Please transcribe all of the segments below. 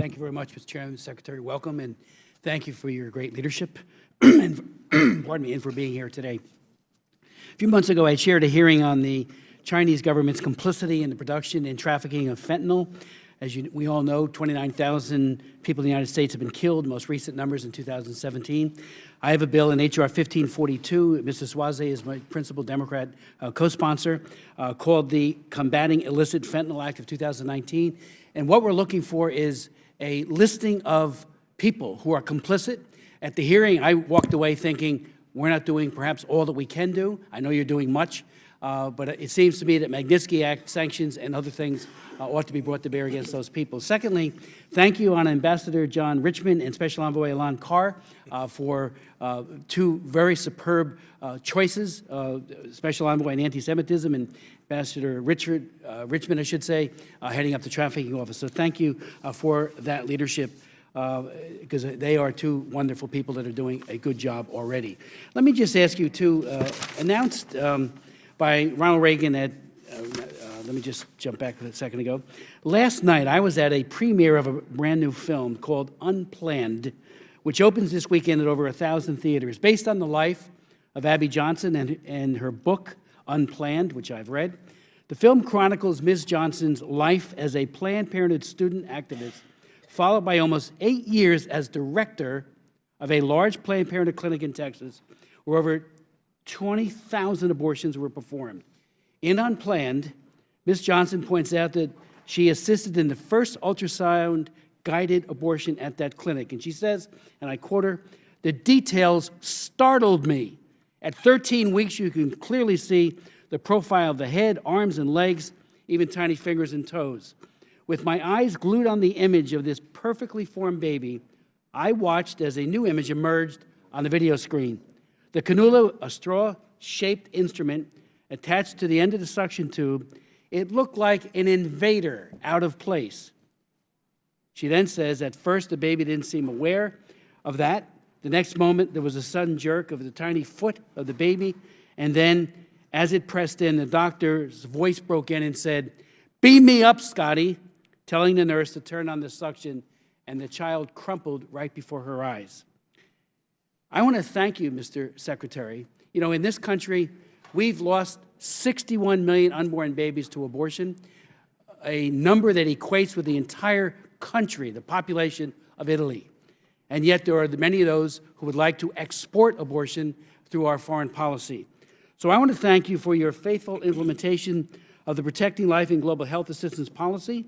Thank you very much, Mr. Chairman, Secretary. Welcome, and thank you for your great leadership and, pardon me, and for being here today. A few months ago, I chaired a hearing on the Chinese government's complicity in the production and trafficking of fentanyl. As we all know, 29,000 people in the United States have been killed, most recent numbers in 2017. I have a bill in H.R. 1542, Mr. Suarez is my principal Democrat co-sponsor, called the Combating Illicit Fentanyl Act of 2019. And what we're looking for is a listing of people who are complicit. At the hearing, I walked away thinking, we're not doing perhaps all that we can do. I know you're doing much, but it seems to me that Magnitsky Act sanctions and other things ought to be brought to bear against those people. Secondly, thank you on Ambassador John Richmond and Special Envoy Elan Carr for two very superb choices, Special Envoy on Anti-Semitism and Ambassador Richmond, I should say, heading up the trafficking office. So thank you for that leadership, because they are two wonderful people that are doing a good job already. Let me just ask you to, announced by Ronald Reagan at, let me just jump back a second ago. Last night, I was at a premiere of a brand new film called Unplanned, which opens this weekend at over 1,000 theaters, based on the life of Abby Johnson and her book, Unplanned, which I've read. The film chronicles Ms. Johnson's life as a Planned Parenthood student activist, followed by almost 8 years as director of a large Planned Parenthood clinic in Texas, where over 20,000 abortions were performed. In Unplanned, Ms. Johnson points out that she assisted in the first ultrasound-guided abortion at that clinic. And she says, and I quote her, "The details startled me. At 13 weeks, you can clearly see the profile of the head, arms, and legs, even tiny fingers and toes. With my eyes glued on the image of this perfectly formed baby, I watched as a new image emerged on the video screen. The cannula, a straw-shaped instrument attached to the end of the suction tube, it looked like an invader out of place." She then says, at first the baby didn't seem aware of that. The next moment, there was a sudden jerk of the tiny foot of the baby, and then, as it pressed in, the doctor's voice broke in and said, "Beam me up, Scotty," telling the nurse to turn on the suction, and the child crumpled right before her eyes. I want to thank you, Mr. Secretary. You know, in this country, we've lost 61 million unborn babies to abortion, a number that equates with the entire country, the population of Italy. And yet there are many of those who would like to export abortion through our foreign policy. So I want to thank you for your faithful implementation of the Protecting Life and Global Health Assistance Policy,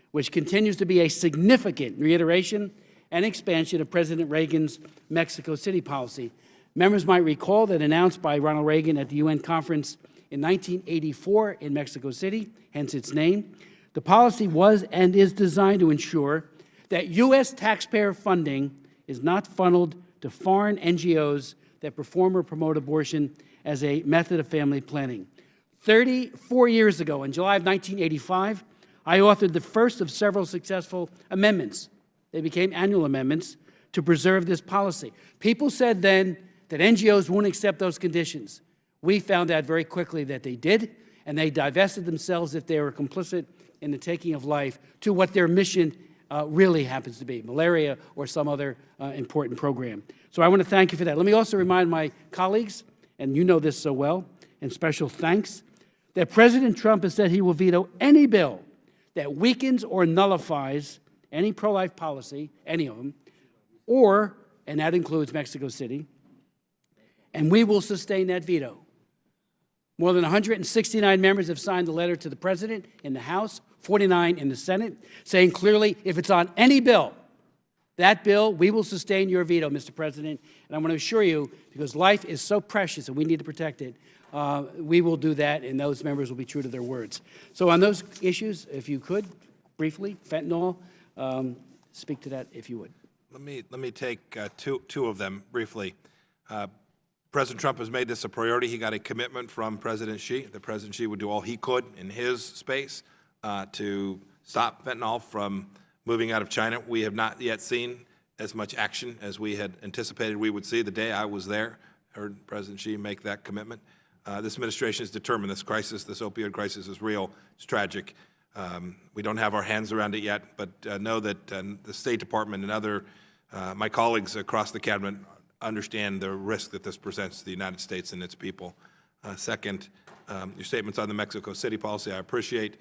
which continues to be a significant reiteration and expansion of President Reagan's Mexico City policy. Members might recall that announced by Ronald Reagan at the UN conference in 1984 in Mexico City, hence its name, the policy was and is designed to ensure that U.S. taxpayer funding is not funneled to foreign NGOs that perform or promote abortion as a method of family planning. 34 years ago, in July of 1985, I authored the first of several successful amendments. They became annual amendments to preserve this policy. People said then that NGOs wouldn't accept those conditions. We found out very quickly that they did, and they divested themselves, if they were complicit in the taking of life, to what their mission really happens to be, malaria or some other important program. So I want to thank you for that. Let me also remind my colleagues, and you know this so well, and special thanks, that President Trump has said he will veto any bill that weakens or nullifies any pro-life policy, any of them, or, and that includes Mexico City, and we will sustain that veto. More than 169 members have signed the letter to the President in the House, 49 in the Senate, saying clearly, if it's on any bill, that bill, we will sustain your veto, Mr. President. And I want to assure you, because life is so precious and we need to protect it, we will do that, and those members will be true to their words. So on those issues, if you could, briefly, fentanyl, speak to that if you would. Let me take two of them briefly. President Trump has made this a priority. He got a commitment from President Xi that President Xi would do all he could in his space to stop fentanyl from moving out of China. We have not yet seen as much action as we had anticipated we would see. The day I was there, heard President Xi make that commitment. This administration is determined this crisis, this opioid crisis, is real. It's tragic. We don't have our hands around it yet, but know that the State Department and other, my colleagues across the cabinet understand the risk that this presents to the United States and its people. Second, your statements on the Mexico City policy, I appreciate.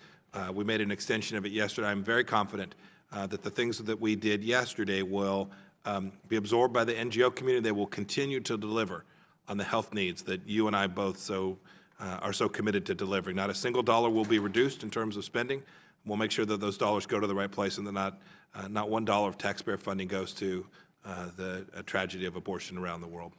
We made an extension of it yesterday. I'm very confident that the things that we did yesterday will be absorbed by the NGO community. They will continue to deliver on the health needs that you and I both are so committed to delivering. Not a single dollar will be reduced in terms of spending. We'll make sure that those dollars go to the right place and that not $1 of taxpayer funding goes to the tragedy of abortion around the world.